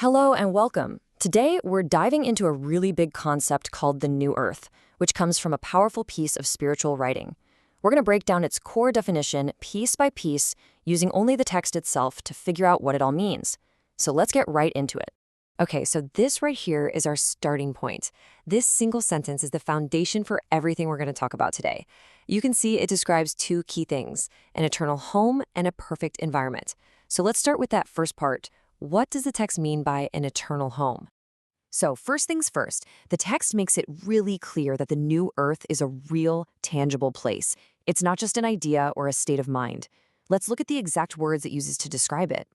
Hello and welcome. Today, we're diving into a really big concept called the New Earth, which comes from a powerful piece of spiritual writing. We're going to break down its core definition piece by piece, using only the text itself to figure out what it all means. So let's get right into it. Okay, so this right here is our starting point. This single sentence is the foundation for everything we're going to talk about today. You can see it describes two key things, an eternal home and a perfect environment. So let's start with that first part. What does the text mean by an eternal home? So first things first, the text makes it really clear that the new earth is a real, tangible place. It's not just an idea or a state of mind. Let's look at the exact words it uses to describe it.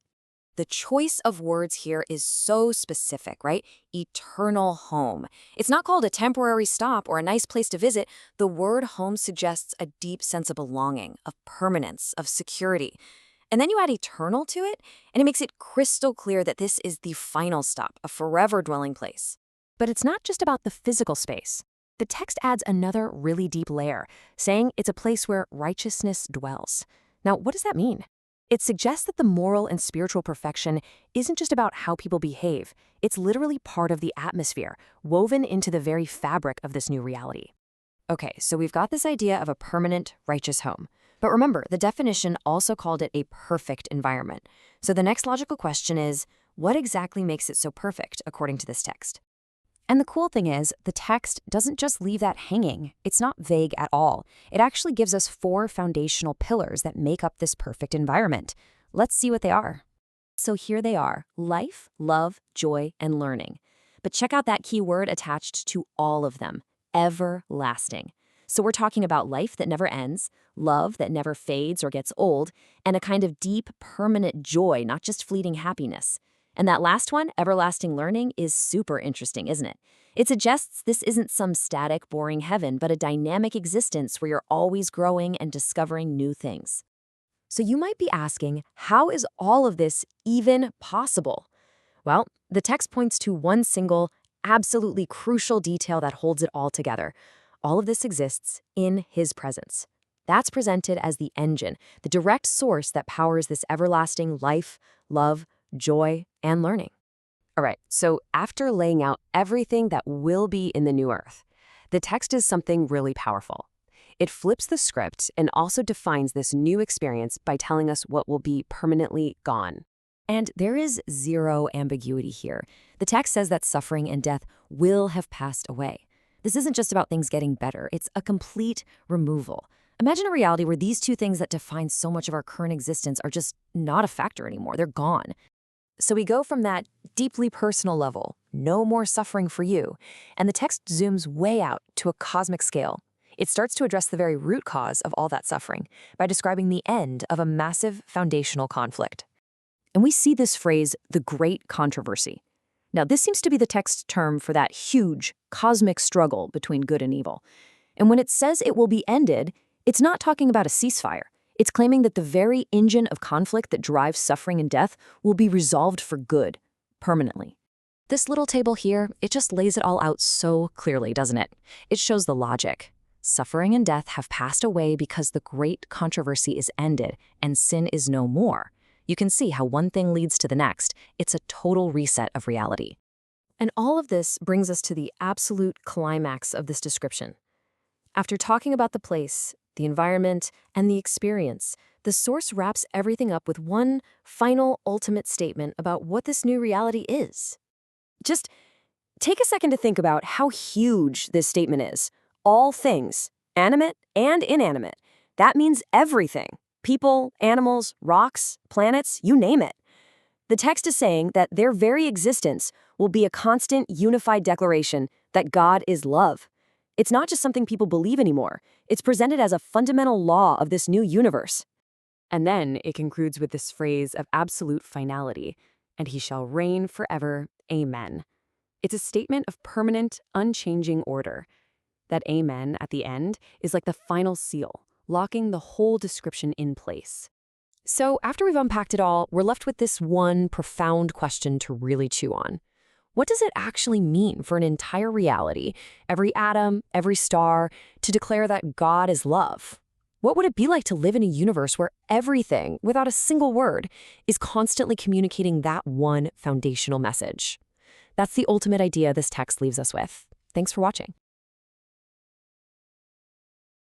The choice of words here is so specific, right? Eternal home. It's not called a temporary stop or a nice place to visit. The word home suggests a deep sense of belonging, of permanence, of security. And then you add eternal to it, and it makes it crystal clear that this is the final stop, a forever dwelling place. But it's not just about the physical space. The text adds another really deep layer, saying it's a place where righteousness dwells. Now, what does that mean? It suggests that the moral and spiritual perfection isn't just about how people behave. It's literally part of the atmosphere, woven into the very fabric of this new reality. Okay, so we've got this idea of a permanent, righteous home. But remember, the definition also called it a perfect environment. So the next logical question is, what exactly makes it so perfect, according to this text? And the cool thing is, the text doesn't just leave that hanging. It's not vague at all. It actually gives us 4 foundational pillars that make up this perfect environment. Let's see what they are. So here they are: life, love, joy, and learning. But check out that key word attached to all of them: everlasting. So we're talking about life that never ends, love that never fades or gets old, and a kind of deep, permanent joy, not just fleeting happiness. And that last one, everlasting learning, is super interesting, isn't it? It suggests this isn't some static, boring heaven, but a dynamic existence where you're always growing and discovering new things. So you might be asking, how is all of this even possible? Well, the text points to one single, absolutely crucial detail that holds it all together. All of this exists in His presence. That's presented as the engine, the direct source that powers this everlasting life, love, joy, and learning. All right, so after laying out everything that will be in the new earth, the text is something really powerful. It flips the script and also defines this new experience by telling us what will be permanently gone. And there is zero ambiguity here. The text says that suffering and death will have passed away. This isn't just about things getting better. It's a complete removal. Imagine a reality where these two things that define so much of our current existence are just not a factor anymore. They're gone. So we go from that deeply personal level, no more suffering for you, and the text zooms way out to a cosmic scale. It starts to address the very root cause of all that suffering by describing the end of a massive foundational conflict. And we see this phrase, the great controversy. Now, this seems to be the text term for that huge, cosmic struggle between good and evil. And when it says it will be ended, it's not talking about a ceasefire. It's claiming that the very engine of conflict that drives suffering and death will be resolved for good, permanently. This little table here, it just lays it all out so clearly, doesn't it? It shows the logic. Suffering and death have passed away because the great controversy is ended and sin is no more. You can see how one thing leads to the next. It's a total reset of reality. And all of this brings us to the absolute climax of this description. After talking about the place, the environment, and the experience, the source wraps everything up with one final, ultimate statement about what this new reality is. Just take a second to think about how huge this statement is. All things, animate and inanimate. That means everything. People, animals, rocks, planets, you name it. The text is saying that their very existence will be a constant, unified declaration that God is love. It's not just something people believe anymore. It's presented as a fundamental law of this new universe. And then it concludes with this phrase of absolute finality, and He shall reign forever. Amen. It's a statement of permanent, unchanging order. That amen at the end is like the final seal, locking the whole description in place. So after we've unpacked it all, we're left with this one profound question to really chew on. What does it actually mean for an entire reality, every atom, every star, to declare that God is love? What would it be like to live in a universe where everything, without a single word, is constantly communicating that one foundational message? That's the ultimate idea this text leaves us with. Thanks for watching.